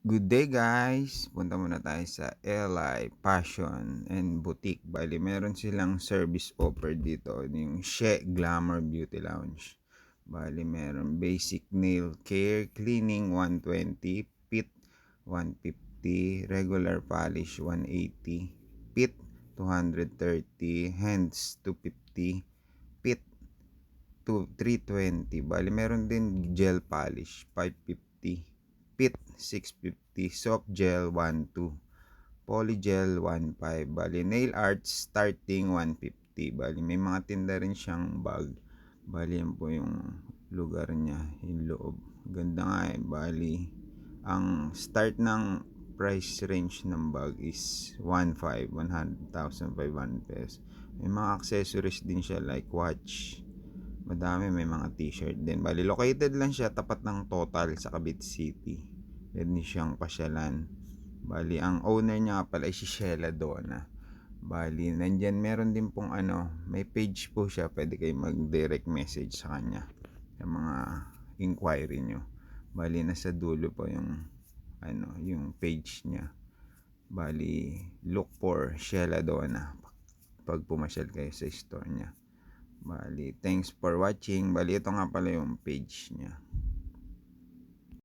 Good day guys! Punta muna tayo sa LI Fashion and Boutique. Bali, meron silang service offer dito. Yung She Glamour Beauty Lounge. Bali, meron basic nail care cleaning 120, pit 150, regular polish 180, pit 230, hands 250, pit to 320. Bali, meron din gel polish 550, pit 650, soft gel 12, polygel 15. Bali, nail art starting 150. Bali, may mga tinda rin siyang bag. Bali, yan po yung lugar niya, yung loob. Ganda nga eh. Bali, ang start ng price range ng bag is 1,500, 100,500 pesos. May mga accessories din siya like watch. Madami, may mga t-shirt din. Bali, located lang siya tapat ng Total sa Cavite City. Pwede siyang pasyalan. Bali, ang owner niya nga pala ay si Shella Donna. Bali, nandyan meron din pong may page po siya. Pwede kayo mag-direct message sa kanya sa mga inquiry nyo. Bali, nasa dulo po yung page niya. Bali, look for Shella Donna pag pumasyal kayo sa store niya. Bali, thanks for watching. Bali, ito nga pala yung page niya.